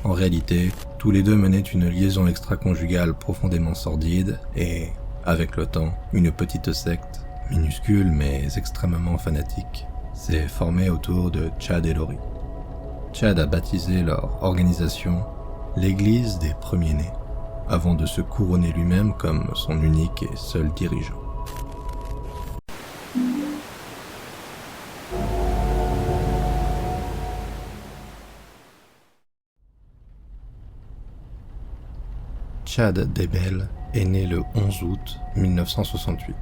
En réalité, tous les deux menaient une liaison extra-conjugale profondément sordide et, avec le temps, une petite secte, minuscule mais extrêmement fanatique, s'est formée autour de Chad et Lori. Chad a baptisé leur organisation l'Église des Premiers-Nés, avant de se couronner lui-même comme son unique et seul dirigeant. Chad Daybell est né le 11 août 1968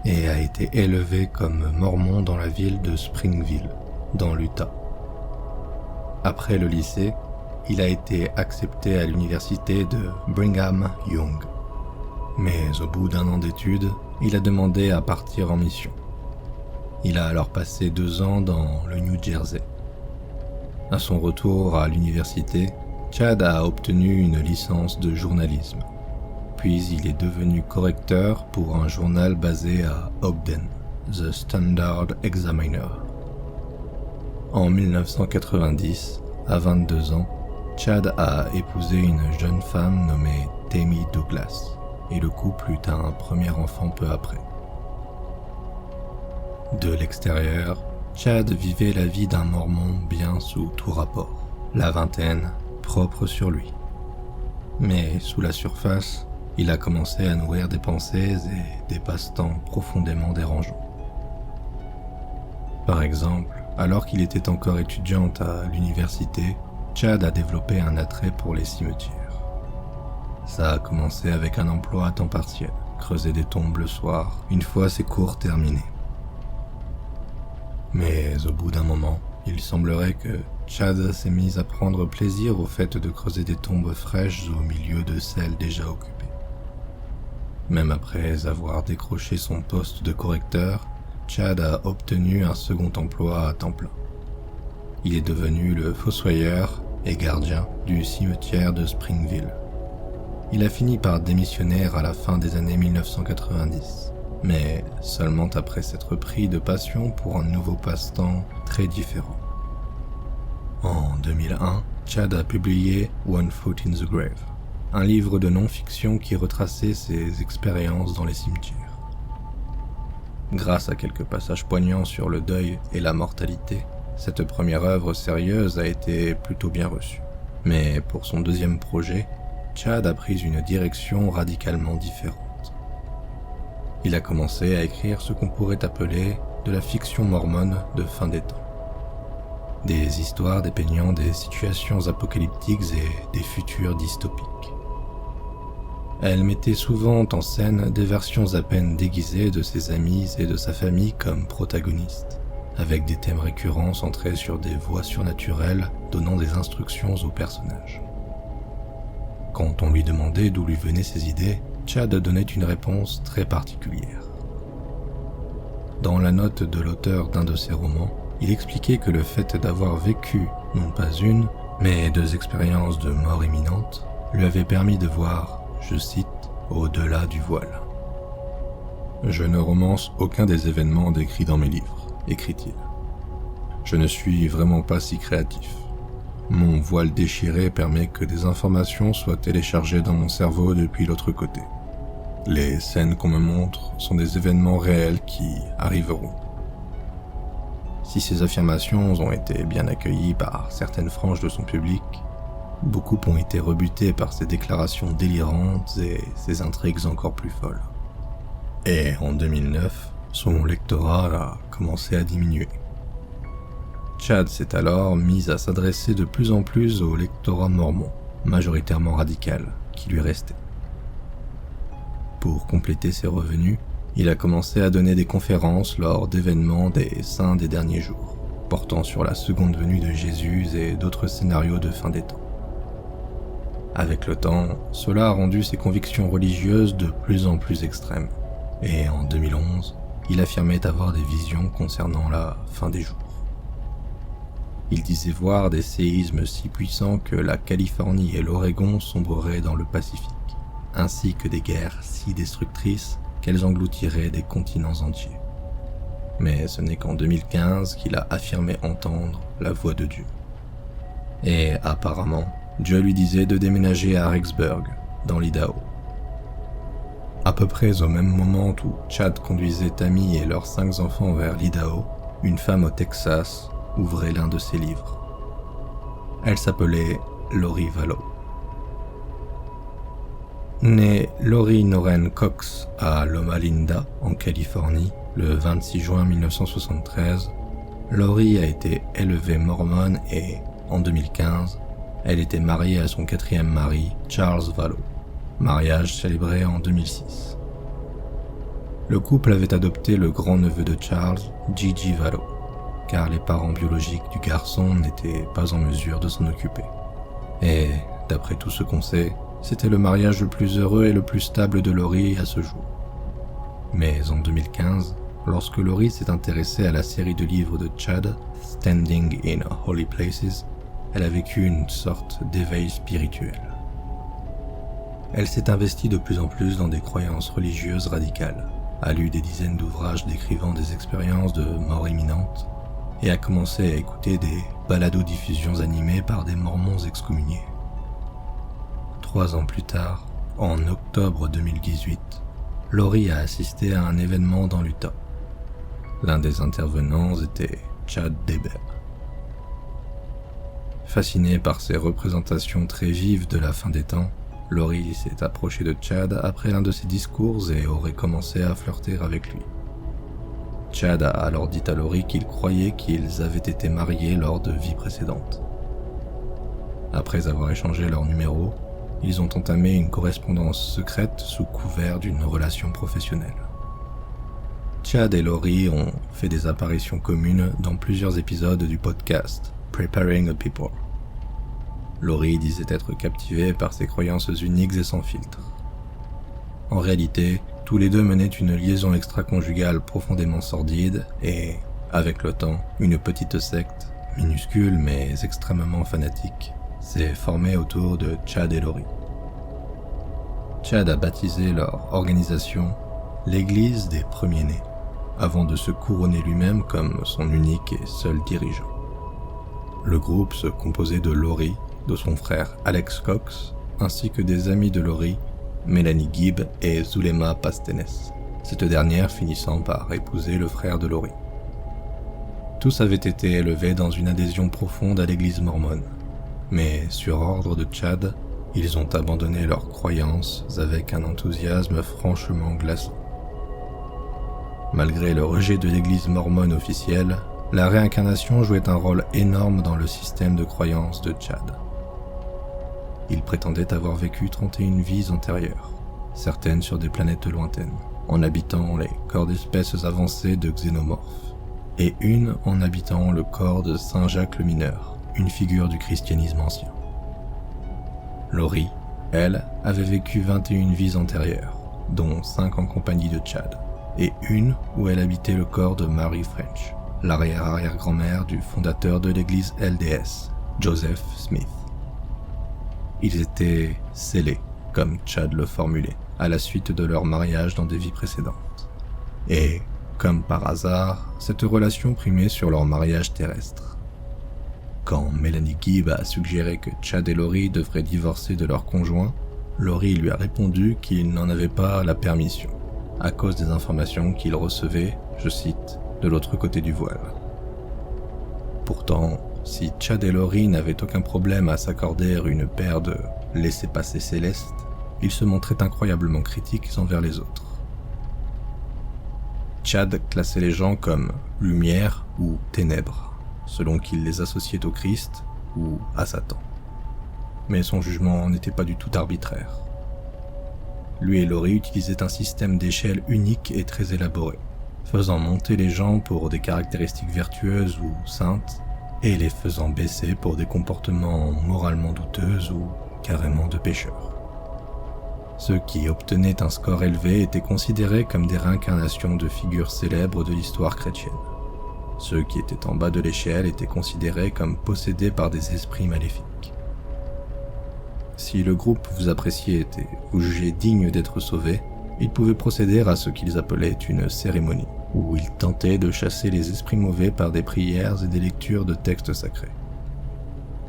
et a été élevé comme mormon dans la ville de Springville, dans l'Utah. Après le lycée, il a été accepté à l'université de Brigham Young. Mais au bout d'un an d'études, il a demandé à partir en mission. Il a alors passé 2 ans dans le New Jersey. À son retour à l'université, Chad a obtenu une licence de journalisme. Puis il est devenu correcteur pour un journal basé à Ogden, The Standard Examiner. En 1990, à 22 ans, Chad a épousé une jeune femme nommée Tammy Douglas, et le couple eut un premier enfant peu après. De l'extérieur, Chad vivait la vie d'un mormon bien sous tout rapport, la vingtaine, propre sur lui. Mais sous la surface, il a commencé à nourrir des pensées et des passe-temps profondément dérangeants. Par exemple, alors qu'il était encore étudiant à l'université, Chad a développé un attrait pour les cimetières. Ça a commencé avec un emploi à temps partiel, creuser des tombes le soir, une fois ses cours terminés. Mais au bout d'un moment, il semblerait que Chad s'est mis à prendre plaisir au fait de creuser des tombes fraîches au milieu de celles déjà occupées. Même après avoir décroché son poste de correcteur, Chad a obtenu un second emploi à temps plein. Il est devenu le fossoyeur et gardien du cimetière de Springville. Il a fini par démissionner à la fin des années 1990, mais seulement après s'être pris de passion pour un nouveau passe-temps très différent. En 2001, Chad a publié One Foot in the Grave, un livre de non-fiction qui retraçait ses expériences dans les cimetières. Grâce à quelques passages poignants sur le deuil et la mortalité, cette première œuvre sérieuse a été plutôt bien reçue. Mais pour son deuxième projet, Chad a pris une direction radicalement différente. Il a commencé à écrire ce qu'on pourrait appeler de la fiction mormone de fin des temps. Des histoires dépeignant des situations apocalyptiques et des futurs dystopiques. Elle mettait souvent en scène des versions à peine déguisées de ses amis et de sa famille comme protagonistes, avec des thèmes récurrents centrés sur des voix surnaturelles donnant des instructions aux personnages. Quand on lui demandait d'où lui venaient ces idées, Chad donnait une réponse très particulière. Dans la note de l'auteur d'un de ses romans, il expliquait que le fait d'avoir vécu, non pas une, mais 2 expériences de mort imminente, lui avait permis de voir, je cite, « au-delà du voile ». « Je ne romance aucun des événements décrits dans mes livres », écrit-il. « Je ne suis vraiment pas si créatif. Mon voile déchiré permet que des informations soient téléchargées dans mon cerveau depuis l'autre côté. Les scènes qu'on me montre sont des événements réels qui arriveront. » Si ces affirmations ont été bien accueillies par certaines franges de son public, beaucoup ont été rebutés par ses déclarations délirantes et ses intrigues encore plus folles. Et en 2009, son lectorat a commencé à diminuer. Chad s'est alors mis à s'adresser de plus en plus au lectorat mormon, majoritairement radical, qui lui restait. Pour compléter ses revenus, il a commencé à donner des conférences lors d'événements des saints des derniers jours, portant sur la seconde venue de Jésus et d'autres scénarios de fin des temps. Avec le temps, cela a rendu ses convictions religieuses de plus en plus extrêmes, et en 2011, il affirmait avoir des visions concernant la fin des jours. Il disait voir des séismes si puissants que la Californie et l'Oregon sombreraient dans le Pacifique, ainsi que des guerres si destructrices qu'elles engloutiraient des continents entiers. Mais ce n'est qu'en 2015 qu'il a affirmé entendre la voix de Dieu. Et apparemment, Dieu lui disait de déménager à Harrisburg, dans l'Idaho. À peu près au même moment où Chad conduisait Tammy et leurs 5 enfants vers l'Idaho, une femme au Texas ouvrait l'un de ses livres. Elle s'appelait Lori Vallow. Née Lori Noreen Cox à Loma Linda, en Californie, le 26 juin 1973, Lori a été élevée mormone et, en 2015, elle était mariée à son 4e mari, Charles Vallow, mariage célébré en 2006. Le couple avait adopté le grand-neveu de Charles, Gigi Vallow, car les parents biologiques du garçon n'étaient pas en mesure de s'en occuper. Et, d'après tout ce qu'on sait, c'était le mariage le plus heureux et le plus stable de Lori à ce jour. Mais en 2015, lorsque Lori s'est intéressée à la série de livres de Chad, Standing in Holy Places, elle a vécu une sorte d'éveil spirituel. Elle s'est investie de plus en plus dans des croyances religieuses radicales, a lu des dizaines d'ouvrages décrivant des expériences de mort imminente, et a commencé à écouter des balados-diffusions animées par des mormons excommuniés. 3 ans plus tard, en octobre 2018, Lori a assisté à un événement dans l'Utah. L'un des intervenants était Chad Deber. Fascinée par ces représentations très vives de la fin des temps, Lori s'est approchée de Chad après l'un de ses discours et aurait commencé à flirter avec lui. Chad a alors dit à Lori qu'il croyait qu'ils avaient été mariés lors de vies précédentes. Après avoir échangé leurs numéros, ils ont entamé une correspondance secrète sous couvert d'une relation professionnelle. Chad et Lori ont fait des apparitions communes dans plusieurs épisodes du podcast Preparing a People. Lori disait être captivée par ses croyances uniques et sans filtre. En réalité, tous les deux menaient une liaison extra-conjugale profondément sordide et, avec le temps, une petite secte, minuscule mais extrêmement fanatique, s'est formée autour de Chad et Lori. Chad a baptisé leur organisation l'Église des Premiers-Nés, avant de se couronner lui-même comme son unique et seul dirigeant. Le groupe se composait de Lori, de son frère Alex Cox, ainsi que des amis de Lori, Melanie Gibb et Zulema Pastenes, cette dernière finissant par épouser le frère de Lori. Tous avaient été élevés dans une adhésion profonde à l'église mormone, mais sur ordre de Chad, ils ont abandonné leurs croyances avec un enthousiasme franchement glaçant. Malgré le rejet de l'église mormone officielle, la réincarnation jouait un rôle énorme dans le système de croyances de Chad. Il prétendait avoir vécu 31 vies antérieures, certaines sur des planètes lointaines, en habitant les corps d'espèces avancées de xénomorphes, et une en habitant le corps de Saint Jacques le Mineur, une figure du christianisme ancien. Lori, elle, avait vécu 21 vies antérieures, dont 5 en compagnie de Chad, et une où elle habitait le corps de Mary French, l'arrière-arrière-grand-mère du fondateur de l'église LDS, Joseph Smith. Ils étaient scellés, comme Chad le formulait, à la suite de leur mariage dans des vies précédentes. Et, comme par hasard, cette relation primait sur leur mariage terrestre. Quand Melanie Gibb a suggéré que Chad et Lori devraient divorcer de leur conjoint, Lori lui a répondu qu'il n'en avait pas la permission, à cause des informations qu'il recevait, je cite, de l'autre côté du voile. Pourtant, si Chad et Lori n'avaient aucun problème à s'accorder une paire de laissez-passer célestes, ils se montraient incroyablement critiques envers les autres. Chad classait les gens comme lumière ou ténèbres, selon qu'il les associait au Christ ou à Satan. Mais son jugement n'était pas du tout arbitraire. Lui et Lori utilisaient un système d'échelle unique et très élaboré, faisant monter les gens pour des caractéristiques vertueuses ou saintes, et les faisant baisser pour des comportements moralement douteux ou carrément de pécheurs. Ceux qui obtenaient un score élevé étaient considérés comme des réincarnations de figures célèbres de l'histoire chrétienne. Ceux qui étaient en bas de l'échelle étaient considérés comme possédés par des esprits maléfiques. Si le groupe vous appréciait et vous jugeait digne d'être sauvé, ils pouvaient procéder à ce qu'ils appelaient une cérémonie, où ils tentaient de chasser les esprits mauvais par des prières et des lectures de textes sacrés.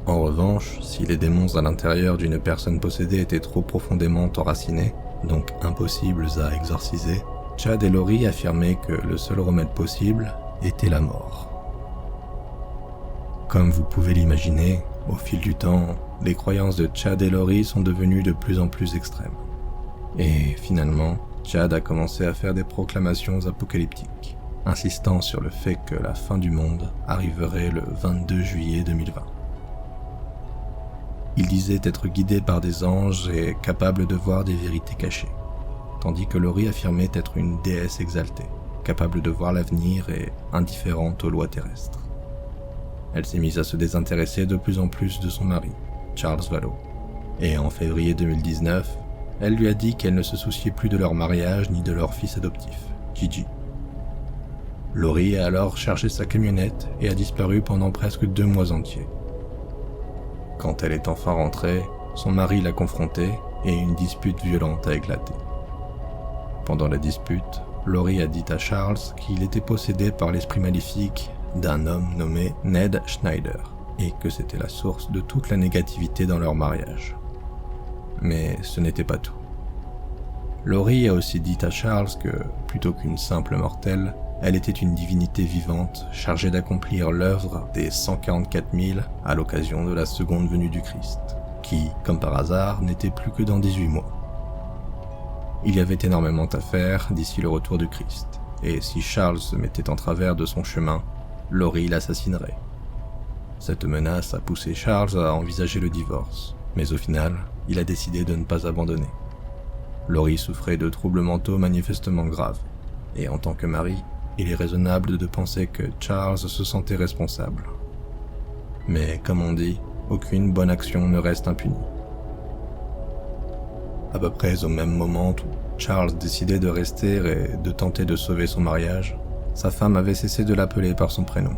En revanche, si les démons à l'intérieur d'une personne possédée étaient trop profondément enracinés, donc impossibles à exorciser, Chad et Laurie affirmaient que le seul remède possible était la mort. Comme vous pouvez l'imaginer, au fil du temps, les croyances de Chad et Laurie sont devenues de plus en plus extrêmes. Et finalement, Chad a commencé à faire des proclamations apocalyptiques, insistant sur le fait que la fin du monde arriverait le 22 juillet 2020. Il disait être guidé par des anges et capable de voir des vérités cachées, tandis que Laurie affirmait être une déesse exaltée, capable de voir l'avenir et indifférente aux lois terrestres. Elle s'est mise à se désintéresser de plus en plus de son mari, Charles Vallow, et en février 2019, elle lui a dit qu'elle ne se souciait plus de leur mariage ni de leur fils adoptif, Gigi. Laurie a alors chargé sa camionnette et a disparu pendant presque 2 mois entiers. Quand elle est enfin rentrée, son mari l'a confrontée et une dispute violente a éclaté. Pendant la dispute, Laurie a dit à Charles qu'il était possédé par l'esprit maléfique d'un homme nommé Ned Schneider et que c'était la source de toute la négativité dans leur mariage. Mais ce n'était pas tout. Laurie a aussi dit à Charles que, plutôt qu'une simple mortelle, elle était une divinité vivante chargée d'accomplir l'œuvre des 144 000 à l'occasion de la seconde venue du Christ, qui, comme par hasard, n'était plus que dans 18 mois. Il y avait énormément à faire d'ici le retour du Christ, et si Charles se mettait en travers de son chemin, Laurie l'assassinerait. Cette menace a poussé Charles à envisager le divorce, mais au final, il a décidé de ne pas abandonner. Laurie souffrait de troubles mentaux manifestement graves, et en tant que mari, il est raisonnable de penser que Charles se sentait responsable. Mais comme on dit, aucune bonne action ne reste impunie. À peu près au même moment où Charles décidait de rester et de tenter de sauver son mariage, sa femme avait cessé de l'appeler par son prénom.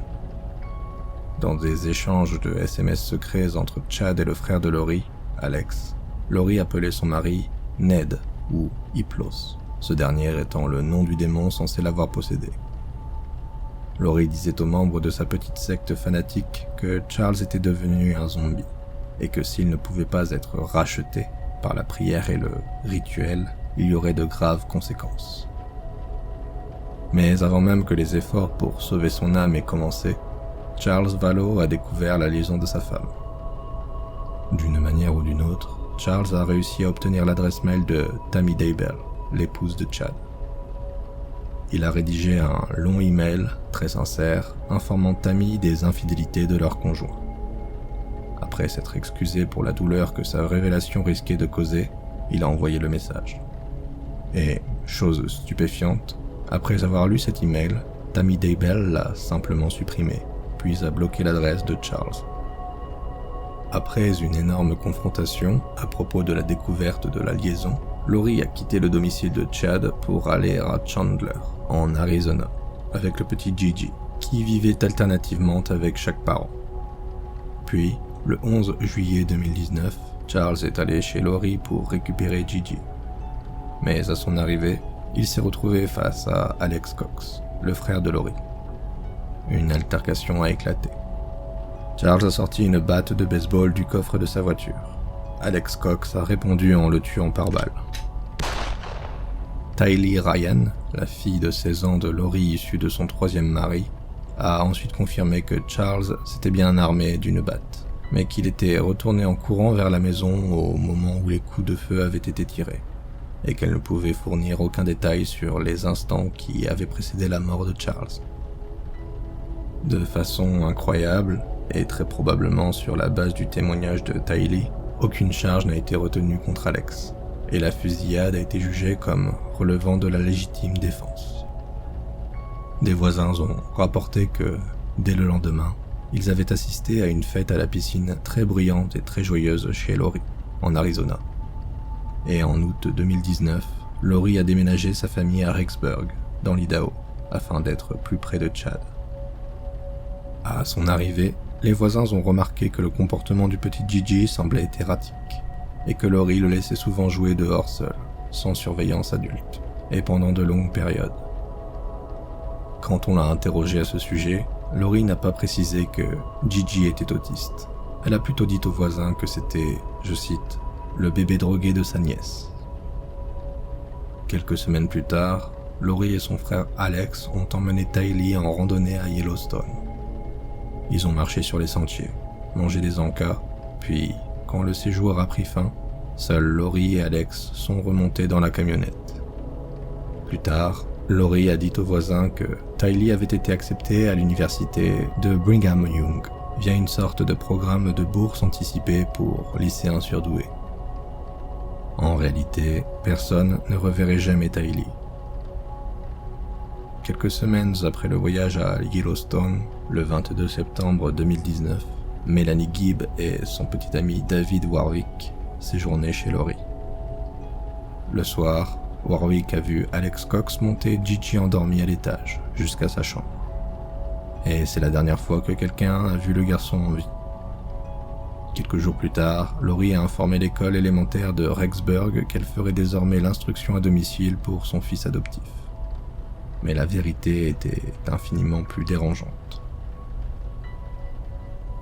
Dans des échanges de SMS secrets entre Chad et le frère de Laurie, Alex, Laurie appelait son mari Ned ou Hyplos, ce dernier étant le nom du démon censé l'avoir possédé. Laurie disait aux membres de sa petite secte fanatique que Charles était devenu un zombie et que s'il ne pouvait pas être racheté par la prière et le rituel, il y aurait de graves conséquences. Mais avant même que les efforts pour sauver son âme aient commencé, Charles Vallow a découvert la liaison de sa femme. D'une manière ou d'une autre, Charles a réussi à obtenir l'adresse mail de Tammy Daybell, l'épouse de Chad. Il a rédigé un long email, très sincère, informant Tammy des infidélités de leur conjoint. Après s'être excusé pour la douleur que sa révélation risquait de causer, il a envoyé le message. Et, chose stupéfiante, après avoir lu cet email, Tammy Daybell l'a simplement supprimé, puis a bloqué l'adresse de Charles. Après une énorme confrontation à propos de la découverte de la liaison, Laurie a quitté le domicile de Chad pour aller à Chandler, en Arizona, avec le petit Gigi, qui vivait alternativement avec chaque parent. Puis, le 11 juillet 2019, Charles est allé chez Laurie pour récupérer Gigi. Mais à son arrivée, il s'est retrouvé face à Alex Cox, le frère de Laurie. Une altercation a éclaté. Charles a sorti une batte de baseball du coffre de sa voiture. Alex Cox a répondu en le tuant par balle. Tylee Ryan, la fille de 16 ans de Laurie issue de son 3e mari, a ensuite confirmé que Charles s'était bien armé d'une batte, mais qu'il était retourné en courant vers la maison au moment où les coups de feu avaient été tirés, et qu'elle ne pouvait fournir aucun détail sur les instants qui avaient précédé la mort de Charles. De façon incroyable, et très probablement sur la base du témoignage de Tylee, aucune charge n'a été retenue contre Alex, et la fusillade a été jugée comme relevant de la légitime défense. Des voisins ont rapporté que, dès le lendemain, ils avaient assisté à une fête à la piscine très bruyante et très joyeuse chez Laurie, en Arizona. Et en août 2019, Laurie a déménagé sa famille à Rexburg, dans l'Idaho, afin d'être plus près de Chad. À son arrivée, les voisins ont remarqué que le comportement du petit Gigi semblait erratique, et que Laurie le laissait souvent jouer dehors seul, sans surveillance adulte, et pendant de longues périodes. Quand on l'a interrogé à ce sujet, Laurie n'a pas précisé que Gigi était autiste. elle a plutôt dit aux voisins que c'était, je cite, le bébé drogué de sa nièce. Quelques semaines plus tard, Lori et son frère Alex ont emmené Tylee en randonnée à Yellowstone. Ils ont marché sur les sentiers, mangé des encas, puis, quand le séjour a pris fin, seuls Lori et Alex sont remontés dans la camionnette. Plus tard, Lori a dit aux voisins que Tylee avait été acceptée à l'université de Brigham Young via une sorte de programme de bourse anticipée pour lycéens surdoués. En réalité, personne ne reverrait jamais Tylee. Quelques semaines après le voyage à Yellowstone, le 22 septembre 2019, Melanie Gibb et son petit ami David Warwick séjournaient chez Lori. Le soir, Warwick a vu Alex Cox monter Gigi endormi à l'étage, jusqu'à sa chambre. Et c'est la dernière fois que quelqu'un a vu le garçon en vie. Quelques jours plus tard, Lori a informé l'école élémentaire de Rexburg qu'elle ferait désormais l'instruction à domicile pour son fils adoptif. Mais la vérité était infiniment plus dérangeante.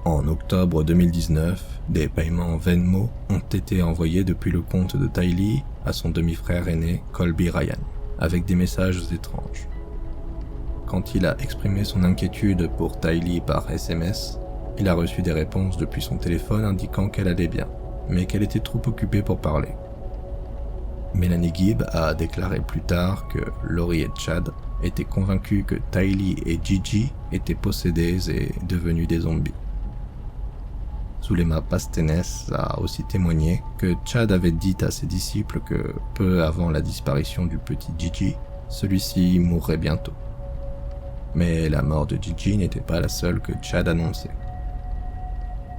En octobre 2019, des paiements Venmo ont été envoyés depuis le compte de Tylee à son demi-frère aîné Colby Ryan, avec des messages étranges. Quand il a exprimé son inquiétude pour Tylee par SMS, il a reçu des réponses depuis son téléphone indiquant qu'elle allait bien, mais qu'elle était trop occupée pour parler. Melanie Gibb a déclaré plus tard que Lori et Chad étaient convaincus que Tylee et Gigi étaient possédés et devenus des zombies. Zulema Pastenes a aussi témoigné que Chad avait dit à ses disciples que, peu avant la disparition du petit Gigi, celui-ci mourrait bientôt. Mais la mort de Gigi n'était pas la seule que Chad annonçait.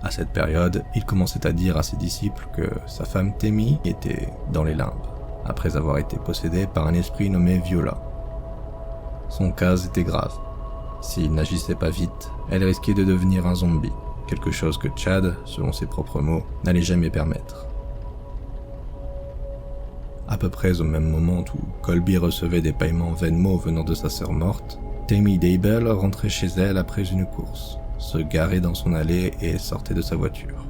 À cette période, il commençait à dire à ses disciples que sa femme Tammy était dans les limbes, après avoir été possédée par un esprit nommé Viola. Son cas était grave. S'il n'agissait pas vite, elle risquait de devenir un zombie, quelque chose que Chad, selon ses propres mots, n'allait jamais permettre. À peu près au même moment où Colby recevait des paiements Venmo venant de sa sœur morte, Tammy Daybell rentrait chez elle après une course, se garait dans son allée et sortait de sa voiture.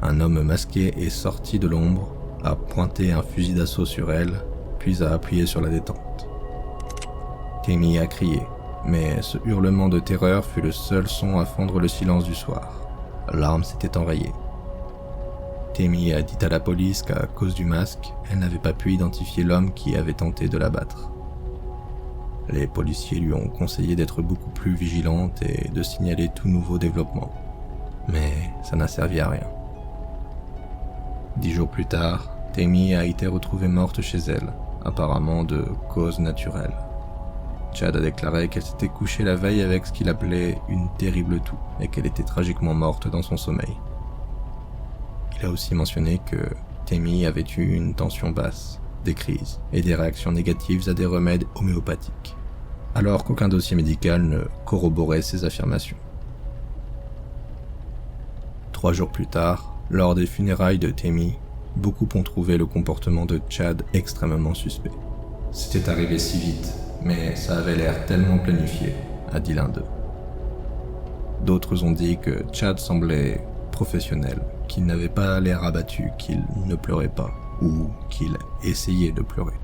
Un homme masqué est sorti de l'ombre, a pointé un fusil d'assaut sur elle, puis a appuyé sur la détente. Tammy a crié, mais ce hurlement de terreur fut le seul son à fendre le silence du soir. L'arme s'était enrayée. Tammy a dit à la police qu'à cause du masque, elle n'avait pas pu identifier l'homme qui avait tenté de l'abattre. Les policiers lui ont conseillé d'être beaucoup plus vigilante et de signaler tout nouveau développement. Mais ça n'a servi à rien. 10 jours plus tard, Tammy a été retrouvée morte chez elle, apparemment de cause naturelle. Chad a déclaré qu'elle s'était couchée la veille avec ce qu'il appelait une terrible toux et qu'elle était tragiquement morte dans son sommeil. Il a aussi mentionné que Tammy avait eu une tension basse, des crises et des réactions négatives à des remèdes homéopathiques, alors qu'aucun dossier médical ne corroborait ces affirmations. 3 jours plus tard, lors des funérailles de Tammy, beaucoup ont trouvé le comportement de Chad extrêmement suspect. « C'était arrivé si vite, mais ça avait l'air tellement planifié », a dit l'un d'eux. D'autres ont dit que Chad semblait professionnel, qu'il n'avait pas l'air abattu, qu'il ne pleurait pas, ou qu'il essayait de pleurer.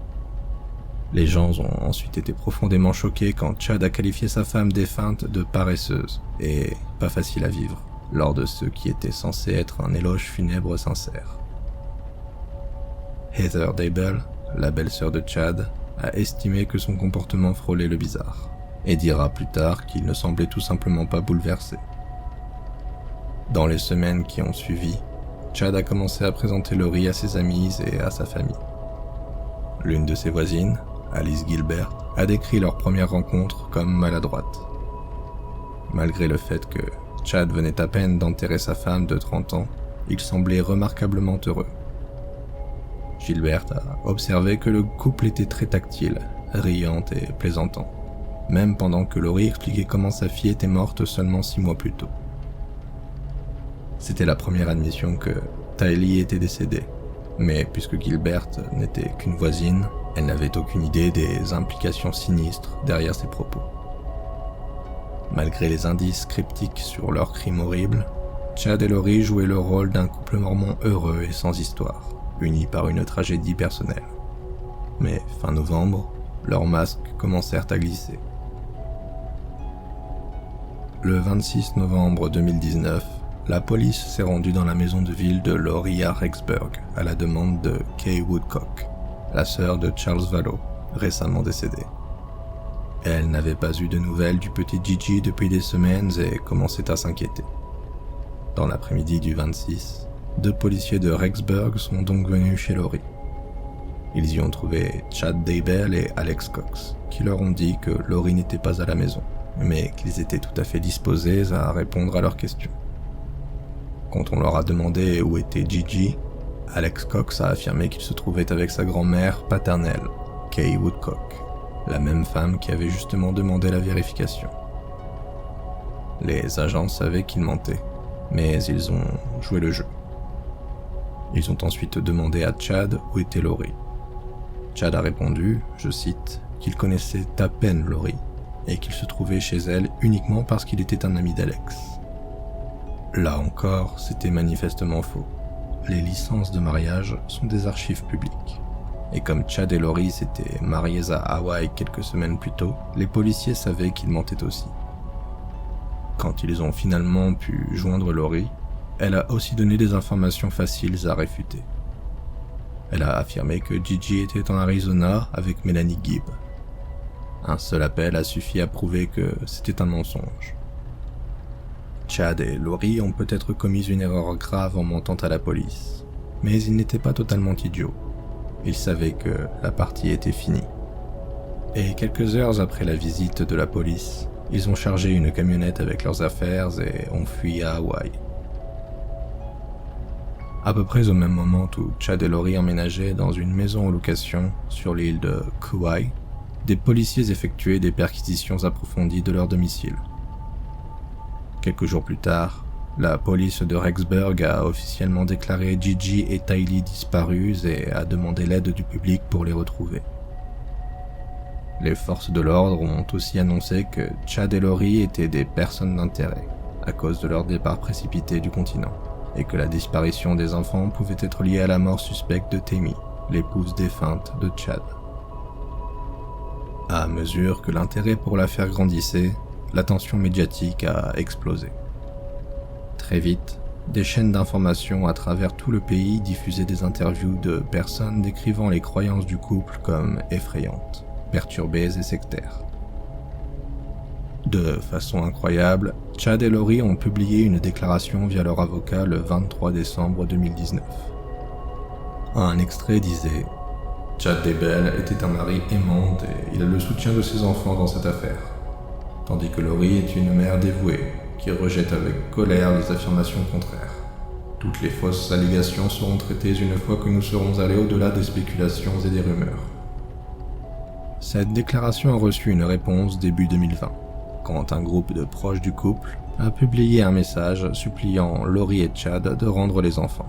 Les gens ont ensuite été profondément choqués quand Chad a qualifié sa femme défunte de paresseuse et pas facile à vivre, lors de ce qui était censé être un éloge funèbre sincère. Heather Daybell, la belle-sœur de Chad, a estimé que son comportement frôlait le bizarre, et dira plus tard qu'il ne semblait tout simplement pas bouleversé. Dans les semaines qui ont suivi, Chad a commencé à présenter Lori à ses amis et à sa famille. L'une de ses voisines, Alice Gilbert, a décrit leur première rencontre comme maladroite. Malgré le fait que Chad venait à peine d'enterrer sa femme de 30 ans, il semblait remarquablement heureux. Gilbert a observé que le couple était très tactile, riante et plaisantant, même pendant que Lori expliquait comment sa fille était morte seulement 6 mois plus tôt. C'était la première admission que Tylee était décédée, mais puisque Gilbert n'était qu'une voisine, elle n'avait aucune idée des implications sinistres derrière ses propos. Malgré les indices cryptiques sur leur crime horrible, Chad et Lori jouaient le rôle d'un couple mormon heureux et sans histoire, unis par une tragédie personnelle. Mais fin novembre, leurs masques commencèrent à glisser. Le 26 novembre 2019, la police s'est rendue dans la maison de ville de Lori à Rexburg à la demande de Kay Woodcock, la sœur de Charles Vallow, récemment décédé. Elle n'avait pas eu de nouvelles du petit Gigi depuis des semaines et commençait à s'inquiéter. Dans l'après-midi du 26, 2 policiers de Rexburg sont donc venus chez Lori. Ils y ont trouvé Chad Daybell et Alex Cox, qui leur ont dit que Lori n'était pas à la maison, mais qu'ils étaient tout à fait disposés à répondre à leurs questions. Quand on leur a demandé où était Gigi, Alex Cox a affirmé qu'il se trouvait avec sa grand-mère paternelle, Kay Woodcock, la même femme qui avait justement demandé la vérification. Les agents savaient qu'il mentait, mais ils ont joué le jeu. Ils ont ensuite demandé à Chad où était Lori. Chad a répondu, je cite, qu'il connaissait à peine Lori et qu'il se trouvait chez elle uniquement parce qu'il était un ami d'Alex. Là encore, c'était manifestement faux. Les licences de mariage sont des archives publiques. Et comme Chad et Lori s'étaient mariés à Hawaï quelques semaines plus tôt, les policiers savaient qu'ils mentaient aussi. Quand ils ont finalement pu joindre Lori, elle a aussi donné des informations faciles à réfuter. Elle a affirmé que Gigi était en Arizona avec Melanie Gibb. Un seul appel a suffi à prouver que c'était un mensonge. Chad et Lori ont peut-être commis une erreur grave en mentant à la police, mais ils n'étaient pas totalement idiots. Ils savaient que la partie était finie. Et quelques heures après la visite de la police, ils ont chargé une camionnette avec leurs affaires et ont fui à Hawaï. À peu près au même moment où Chad et Lori emménageaient dans une maison en location sur l'île de Kauai, des policiers effectuaient des perquisitions approfondies de leur domicile. Quelques jours plus tard, la police de Rexburg a officiellement déclaré Gigi et Tylee disparus et a demandé l'aide du public pour les retrouver. Les forces de l'ordre ont aussi annoncé que Chad et Lori étaient des personnes d'intérêt à cause de leur départ précipité du continent et que la disparition des enfants pouvait être liée à la mort suspecte de Tammy, l'épouse défunte de Chad. À mesure que l'intérêt pour l'affaire grandissait, l'attention médiatique a explosé. Très vite, des chaînes d'information à travers tout le pays diffusaient des interviews de personnes décrivant les croyances du couple comme effrayantes, perturbées et sectaires. De façon incroyable, Chad et Lori ont publié une déclaration via leur avocat le 23 décembre 2019. Un extrait disait « Chad Daybell était un mari aimant et il a le soutien de ses enfants dans cette affaire. Tandis que Lori est une mère dévouée qui rejette avec colère les affirmations contraires. Toutes les fausses allégations seront traitées une fois que nous serons allés au-delà des spéculations et des rumeurs. » Cette déclaration a reçu une réponse début 2020, quand un groupe de proches du couple a publié un message suppliant Lori et Chad de rendre les enfants.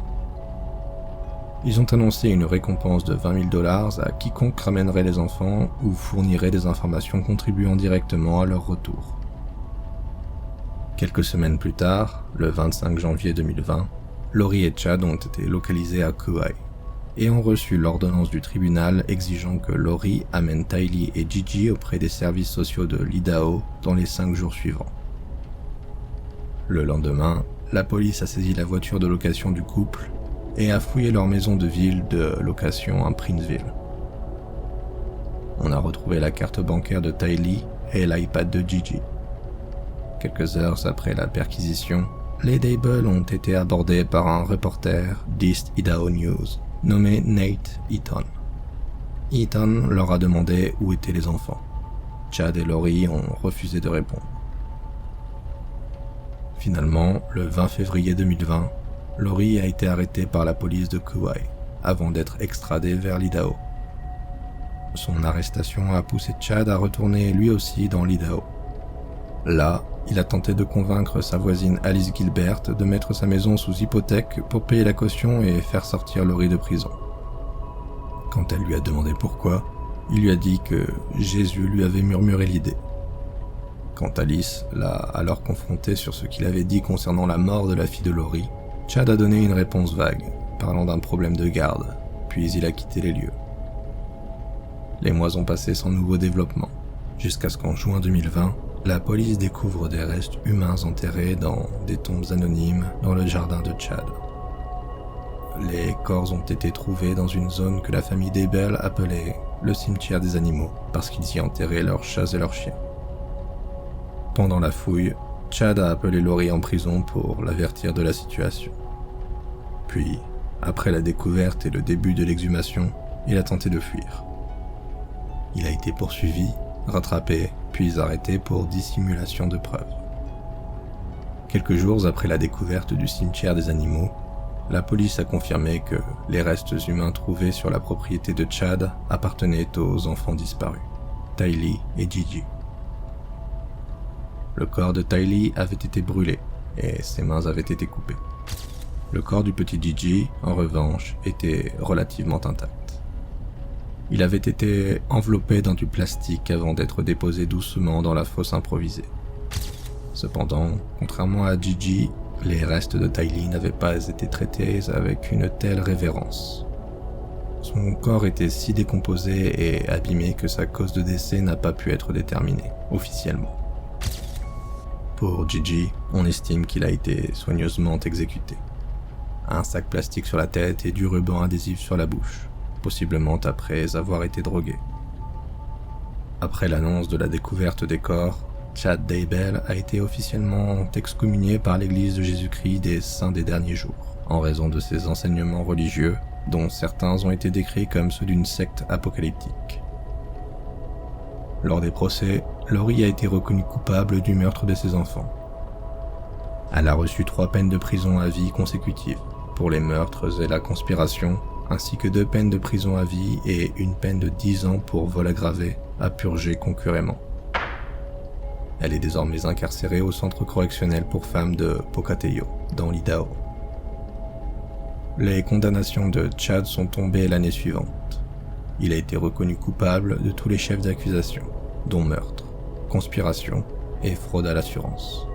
Ils ont annoncé une récompense de $20,000 à quiconque ramènerait les enfants ou fournirait des informations contribuant directement à leur retour. Quelques semaines plus tard, le 25 janvier 2020, Lori et Chad ont été localisés à Kauai et ont reçu l'ordonnance du tribunal exigeant que Lori amène Tylee et Gigi auprès des services sociaux de l'Idaho dans les 5 jours suivants. Le lendemain, la police a saisi la voiture de location du couple et a fouillé leur maison de ville de location à Princeville. On a retrouvé la carte bancaire de Tylee et l'iPad de Gigi. Quelques heures après la perquisition, les Daybell ont été abordés par un reporter d'East Idaho News nommé Nate Eaton. Eaton leur a demandé où étaient les enfants. Chad et Lori ont refusé de répondre. Finalement, le 20 février 2020, Lori a été arrêtée par la police de Kauai avant d'être extradée vers l'Idaho. Son arrestation a poussé Chad à retourner lui aussi dans l'Idaho. Là, il a tenté de convaincre sa voisine Alice Gilbert de mettre sa maison sous hypothèque pour payer la caution et faire sortir Lori de prison. Quand elle lui a demandé pourquoi, il lui a dit que Jésus lui avait murmuré l'idée. Quand Alice l'a alors confronté sur ce qu'il avait dit concernant la mort de la fille de Laurie, Chad a donné une réponse vague, parlant d'un problème de garde, puis il a quitté les lieux. Les mois ont passé sans nouveau développement, jusqu'à ce qu'en juin 2020, la police découvre des restes humains enterrés dans des tombes anonymes dans le jardin de Chad. Les corps ont été trouvés dans une zone que la famille Daybell appelait le cimetière des animaux, parce qu'ils y enterraient leurs chats et leurs chiens. Pendant la fouille, Chad a appelé Laurie en prison pour l'avertir de la situation. Puis, après la découverte et le début de l'exhumation, il a tenté de fuir. Il a été poursuivi, rattrapé, puis arrêté pour dissimulation de preuves. Quelques jours après la découverte du cimetière des animaux, la police a confirmé que les restes humains trouvés sur la propriété de Chad appartenaient aux enfants disparus, Tylee et Gigi. Le corps de Tylee avait été brûlé et ses mains avaient été coupées. Le corps du petit Gigi, en revanche, était relativement intact. Il avait été enveloppé dans du plastique avant d'être déposé doucement dans la fosse improvisée. Cependant, contrairement à Gigi, les restes de Tylee n'avaient pas été traités avec une telle révérence. Son corps était si décomposé et abîmé que sa cause de décès n'a pas pu être déterminée, officiellement. Pour Gigi, on estime qu'il a été soigneusement exécuté. Un sac plastique sur la tête et du ruban adhésif sur la bouche, possiblement après avoir été drogué. Après l'annonce de la découverte des corps, Chad Daybell a été officiellement excommunié par l'Église de Jésus-Christ des Saints des Derniers Jours, en raison de ses enseignements religieux, dont certains ont été décrits comme ceux d'une secte apocalyptique. Lors des procès, Laurie a été reconnue coupable du meurtre de ses enfants. Elle a reçu 3 peines de prison à vie consécutives, pour les meurtres et la conspiration, ainsi que 2 peines de prison à vie et une peine de 10 ans pour vol aggravé, à purger concurremment. Elle est désormais incarcérée au centre correctionnel pour femmes de Pocatello, dans l'Idaho. Les condamnations de Chad sont tombées l'année suivante. Il a été reconnu coupable de tous les chefs d'accusation, dont meurtre, conspiration et fraude à l'assurance.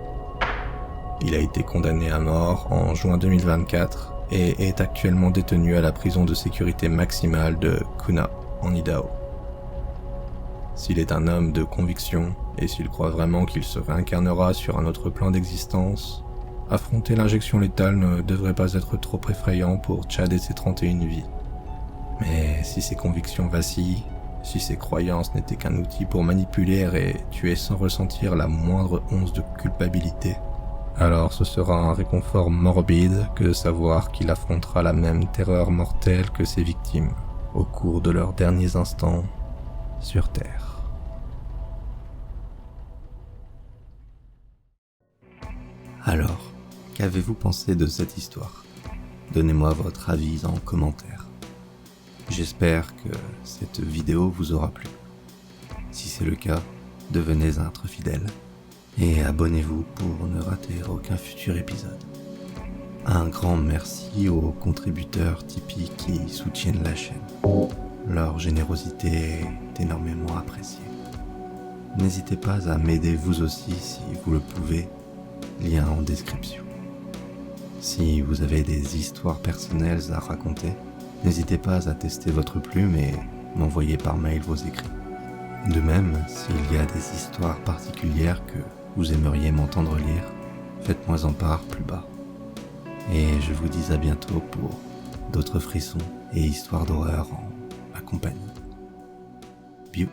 Il a été condamné à mort en juin 2024 et est actuellement détenu à la prison de sécurité maximale de Kuna, en Idaho. S'il est un homme de conviction et s'il croit vraiment qu'il se réincarnera sur un autre plan d'existence, affronter l'injection létale ne devrait pas être trop effrayant pour Chad et ses 31 vies. Mais si ses convictions vacillent, si ses croyances n'étaient qu'un outil pour manipuler et tuer sans ressentir la moindre once de culpabilité, alors ce sera un réconfort morbide que de savoir qu'il affrontera la même terreur mortelle que ses victimes au cours de leurs derniers instants sur Terre. Alors, qu'avez-vous pensé de cette histoire ? Donnez-moi votre avis en commentaire. J'espère que cette vidéo vous aura plu. Si c'est le cas, devenez un fidèle et abonnez-vous pour ne rater aucun futur épisode. Un grand merci aux contributeurs Tipeee qui soutiennent la chaîne. Leur générosité est énormément appréciée. N'hésitez pas à m'aider vous aussi si vous le pouvez, lien en description. Si vous avez des histoires personnelles à raconter, n'hésitez pas à tester votre plume et m'envoyer par mail vos écrits. De même, s'il y a des histoires particulières que vous aimeriez m'entendre lire, faites-moi en part plus bas. Et je vous dis à bientôt pour d'autres frissons et histoires d'horreur en ma compagnie. Biou.